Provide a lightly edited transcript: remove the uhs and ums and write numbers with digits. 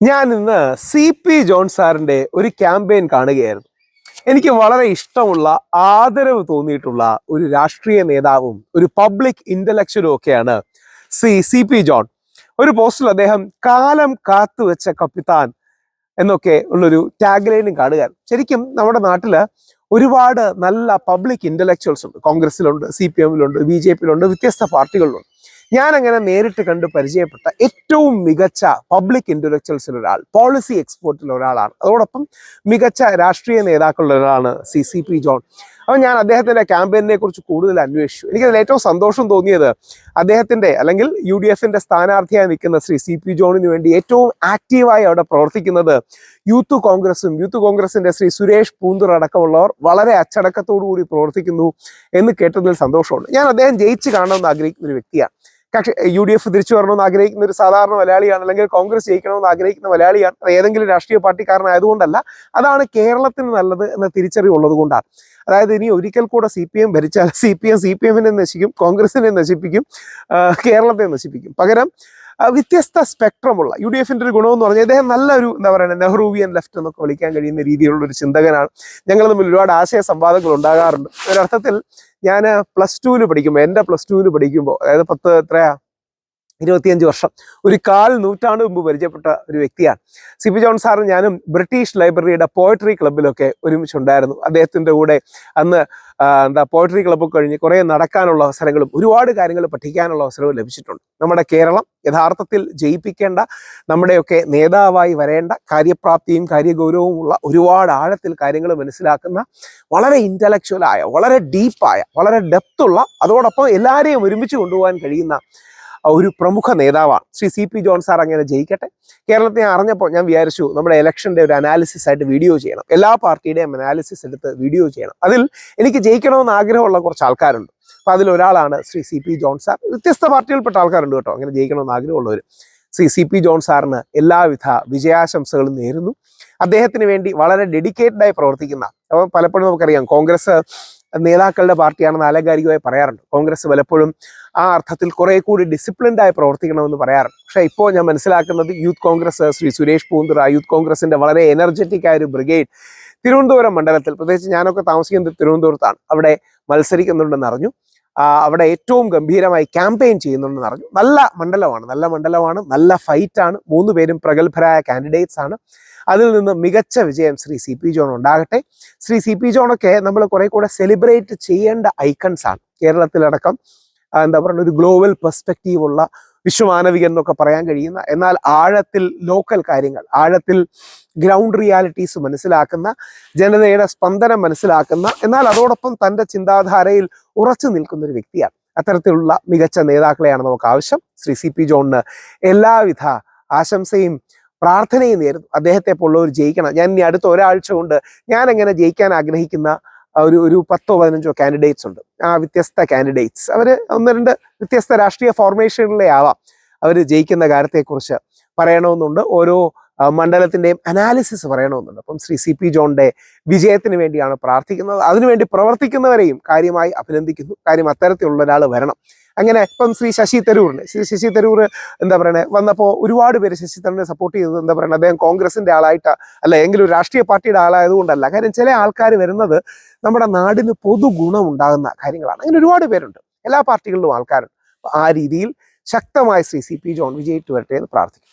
ഞാൻ ഇന്ന് CP John സാറിന്റെ ഒരു ക്യാമ്പയിൻ കാണുകയായിരുന്നു. എനിക്ക് വളരെ ഇഷ്ടമുള്ള, ആദരവ് തോന്നിയിട്ടുള്ള ഒരു രാഷ്ട്രീയ നേതാവും ഒരു പബ്ലിക് ഇന്റലക്ച്വലും ഒക്കെയാണ് CP ജോൺ. ഒരു പോസ്റ്റിൽ അദ്ദേഹം കാലം കാത്തുവെച്ച കപ്പിത്താൻ എന്നൊക്കെ ഉള്ളൊരു ടാഗ് ലൈനും കാണുക. ശരിക്കും നമ്മുടെ നാട്ടില് ഒരുപാട് നല്ല പബ്ലിക് ഇന്റലക്ച്വൽസ് ഉണ്ട്. കോൺഗ്രസിലുണ്ട്, CPM-ലുണ്ട്, BJP-യിലുണ്ട്, വ്യത്യസ്ത പാർട്ടികളിലുണ്ട്. ഞാൻ അങ്ങനെ നേരിട്ട് കണ്ട് പരിചയപ്പെട്ട ഏറ്റവും മികച്ച പബ്ലിക് ഇന്റലക്ച്വൽസിൽ ഒരാൾ, പോളിസി എക്സ്പേർട്ടിൽ ഒരാളാണ്. അതോടൊപ്പം മികച്ച രാഷ്ട്രീയ നേതാക്കളിൽ ഒരാളാണ് CP ജോൺ. അപ്പോൾ ഞാൻ അദ്ദേഹത്തിന്റെ ക്യാമ്പയിനെ കുറിച്ച് കൂടുതൽ അന്വേഷിച്ചു. എനിക്കതിൽ ഏറ്റവും സന്തോഷം തോന്നിയത് അദ്ദേഹത്തിന്റെ അല്ലെങ്കിൽ UDF-ന്റെ സ്ഥാനാർത്ഥിയായി നിൽക്കുന്ന CP ജോണിന് വേണ്ടി ഏറ്റവും ആക്റ്റീവായി അവിടെ പ്രവർത്തിക്കുന്നത് യൂത്ത് കോൺഗ്രസിന്റെ സുരേഷ് പൂന്തുറ അടക്കമുള്ളവർ വളരെ അച്ചടക്കത്തോടു കൂടി പ്രവർത്തിക്കുന്നു എന്ന് കേട്ടതിൽ സന്തോഷമുണ്ട്. ഞാൻ അദ്ദേഹം ജയിച്ച് കാണണമെന്ന് ആഗ്രഹിക്കുന്ന ഒരു വ്യക്തിയാണ്. പക്ഷേ UDF തിരിച്ചു വരണമെന്ന് ആഗ്രഹിക്കുന്ന ഒരു സാധാരണ മലയാളിയാണ്, അല്ലെങ്കിൽ കോൺഗ്രസ് ജയിക്കണമെന്ന് ആഗ്രഹിക്കുന്ന മലയാളിയാണ്. അത് ഏതെങ്കിലും രാഷ്ട്രീയ പാർട്ടിക്കാരനായതുകൊണ്ടല്ല, അതാണ് കേരളത്തിന് നല്ലത് എന്ന തിരിച്ചറിവുള്ളത് കൊണ്ടാണ്. അതായത് ഇനി ഒരിക്കൽ കൂടെ CPM ഭരിച്ചാൽ CPM-നെ നശിക്കും, കോൺഗ്രസിനെ നശിപ്പിക്കും, കേരളത്തെ നശിപ്പിക്കും. പകരം വ്യത്യസ്ത സ്പെക്ട്രമുള്ള UDF-ന്റെ ഒരു ഗുണമെന്ന് പറഞ്ഞാൽ അദ്ദേഹം നല്ലൊരു നെഹ്റുവിയൻ ലെഫ്റ്റ് എന്നൊക്കെ വിളിക്കാൻ കഴിയുന്ന രീതിയിലുള്ള ഒരു ചിന്തകനാണ്. ഞങ്ങൾ തമ്മിൽ ഒരുപാട് ആശയ സംവാദങ്ങൾ ഉണ്ടാകാറുണ്ട്. ഒരർത്ഥത്തിൽ ഞാൻ +2-ൽ പഠിക്കുമ്പോൾ, എൻ്റെ +2-ൽ പഠിക്കുമ്പോൾ, അതായത് 25 വർഷം, ഒരു 1/4 നൂറ്റാണ്ട് മുമ്പ് പരിചയപ്പെട്ട ഒരു വ്യക്തിയാണ് CP ജോൺ സാറും ഞാനും ബ്രിട്ടീഷ് ലൈബ്രറിയുടെ പോയട്രി ക്ലബ്ബിലൊക്കെ ഒരുമിച്ചുണ്ടായിരുന്നു. അദ്ദേഹത്തിൻ്റെ കൂടെ അന്ന് പോയട്രി ക്ലബ്ബൊക്കെ കഴിഞ്ഞ് കുറേ നടക്കാനുള്ള അവസരങ്ങളും ഒരുപാട് കാര്യങ്ങൾ പഠിക്കാനുള്ള അവസരവും ലഭിച്ചിട്ടുണ്ട്. നമ്മുടെ കേരളം യഥാർത്ഥത്തിൽ ജയിപ്പിക്കേണ്ട, നമ്മുടെയൊക്കെ നേതാവായി വരേണ്ട, കാര്യപ്രാപ്തിയും കാര്യഗൗരവമുള്ള, ഒരുപാട് ആഴത്തിൽ കാര്യങ്ങൾ മനസ്സിലാക്കുന്ന, വളരെ ഇൻ്റലക്ച്വലായ, വളരെ ഡീപ്പായ, വളരെ ഡെപ്തുള്ള, അതോടൊപ്പം എല്ലാവരെയും ഒരുമിച്ച് കൊണ്ടുപോകാൻ കഴിയുന്ന ഒരു പ്രമുഖ നേതാവാണ് CP ജോൺ സാർ. അങ്ങനെ ജയിക്കട്ടെ. കേരളത്തെ അറിഞ്ഞപ്പോൾ ഞാൻ വിചാരിച്ചു നമ്മുടെ ഇലക്ഷൻ്റെ ഒരു അനാലിസിസ് ആയിട്ട് വീഡിയോ ചെയ്യണം, എല്ലാ പാർട്ടിയുടെയും അനാലിസിസ് എടുത്ത് വീഡിയോ ചെയ്യണം. അതിൽ എനിക്ക് ജയിക്കണമെന്ന് ആഗ്രഹമുള്ള കുറച്ച് ആൾക്കാരുണ്ട്. അപ്പോൾ അതിലൊരാളാണ് CP ജോൺ സാർ. വ്യത്യസ്ത പാർട്ടികൾപ്പെട്ട ആൾക്കാരുണ്ട് കേട്ടോ, അങ്ങനെ ജയിക്കണമെന്ന് ആഗ്രഹമുള്ളവർ. CP ജോൺ സാറിന് എല്ലാവിധ വിജയാശംസകളും നേരുന്നു. അദ്ദേഹത്തിന് വേണ്ടി വളരെ ഡെഡിക്കേറ്റഡായി പ്രവർത്തിക്കുന്ന, അപ്പോൾ പലപ്പോഴും നമുക്കറിയാം കോൺഗ്രസ് നേതാക്കളുടെ പാർട്ടിയാണെന്ന് ആലങ്കാരികമായി പറയാറുണ്ട്. കോൺഗ്രസ് പലപ്പോഴും ആ അർത്ഥത്തിൽ കുറെ കൂടി ഡിസിപ്ലിൻഡായി പ്രവർത്തിക്കണമെന്ന് പറയാറുണ്ട്. പക്ഷേ ഇപ്പോൾ ഞാൻ മനസ്സിലാക്കുന്നത് യൂത്ത് കോൺഗ്രസ്, സുരേഷ് പൂന്തുറ, യൂത്ത് കോൺഗ്രസിന്റെ വളരെ എനർജറ്റിക് ആയ ഒരു ബ്രിഗേഡ് തിരുവനന്തപുരം മണ്ഡലത്തിൽ, പ്രത്യേകിച്ച് ഞാനൊക്കെ താമസിക്കുന്നത് തിരുവനന്തപുരത്താണ്, അവിടെ മത്സരിക്കുന്നുണ്ടെന്ന് അറിഞ്ഞു. അവിടെ ഏറ്റവും ഗംഭീരമായി ക്യാമ്പയിൻ ചെയ്യുന്നുണ്ടെന്ന് അറിഞ്ഞു. നല്ല മണ്ഡലമാണ്, നല്ല ഫൈറ്റാണ്. 3 പേരും പ്രഗത്ഭരായ കാൻഡിഡേറ്റ്സ് ആണ്. അതിൽ നിന്ന് മികച്ച വിജയം CP ജോൺ ഉണ്ടാകട്ടെ. CP ജോണൊക്കെ നമ്മൾ കുറെ കൂടെ സെലിബ്രേറ്റ് ചെയ്യേണ്ട ഐക്കൺസ് ആണ്. കേരളത്തിലടക്കം ഒരു ഗ്ലോബൽ പെർസ്പെക്റ്റീവ് ഉള്ള, വിശ്വമാനവികൻ എന്നൊക്കെ പറയാൻ കഴിയുന്ന, എന്നാൽ ആഴത്തിൽ ലോക്കൽ കാര്യങ്ങൾ, ആഴത്തിൽ ഗ്രൗണ്ട് റിയാലിറ്റീസ് മനസ്സിലാക്കുന്ന, ജനതയുടെ സ്പന്ദനം മനസ്സിലാക്കുന്ന, എന്നാൽ അതോടൊപ്പം തൻ്റെ ചിന്താധാരയിൽ ഉറച്ചു നിൽക്കുന്ന ഒരു വ്യക്തിയാണ്. അത്തരത്തിലുള്ള മികച്ച നേതാക്കളെയാണ് നമുക്ക് ആവശ്യം. CP ജോണിന് എല്ലാവിധ ആശംസയും പ്രാർത്ഥനയും നേരുന്നു. അദ്ദേഹത്തെ പോലുള്ളവർ ജയിക്കണം. ഞാൻ ഇനി അടുത്ത ഒരാഴ്ച കൊണ്ട് ഞാൻ എങ്ങനെ ജയിക്കാൻ ആഗ്രഹിക്കുന്ന ഒരു 10-15 കാൻഡിഡേറ്റ്സ് ഉണ്ട്. ആ വ്യത്യസ്ത കാൻഡിഡേറ്റ്സ് അവർ 1-2 വ്യത്യസ്ത രാഷ്ട്രീയ ഫോർമേഷനിലെ ആവാം. അവർ ജയിക്കുന്ന കാര്യത്തെക്കുറിച്ച് പറയണമെന്നുണ്ട്. ഓരോ മണ്ഡലത്തിൻ്റെയും അനാലിസിസ് പറയണമെന്നുണ്ട്. അപ്പം CP ജോണിന്റെ വിജയത്തിന് വേണ്ടിയാണ് പ്രാർത്ഥിക്കുന്നത്. അതിനുവേണ്ടി പ്രവർത്തിക്കുന്നവരെയും കാര്യമായി അഭിനന്ദിക്കുന്നു. കാര്യം അത്തരത്തിലുള്ള ഒരാൾ വരണം. അങ്ങനെ ഇപ്പം ശശി തരൂർ വന്നപ്പോൾ ഒരുപാട് പേര് ശശി തരൂരിനെ സപ്പോർട്ട് ചെയ്തത് അദ്ദേഹം കോൺഗ്രസിന്റെ ആളായിട്ട് അല്ല, എങ്കിലും ഒരു രാഷ്ട്രീയ പാർട്ടിയുടെ ആളായതുകൊണ്ടല്ല. കാര്യം ചില ആൾക്കാർ വരുന്നത് നമ്മുടെ നാടിന് പൊതു ഗുണം ഉണ്ടാകുന്ന കാര്യങ്ങളാണ്. അങ്ങനെ ഒരുപാട് പേരുണ്ട്, എല്ലാ പാർട്ടികളിലും ആൾക്കാരുണ്ട്. ആ രീതിയിൽ ശക്തമായി CP ജോൺ വിജയിച്ചു വരട്ടെ എന്ന് പ്രാർത്ഥിക്കുന്നു.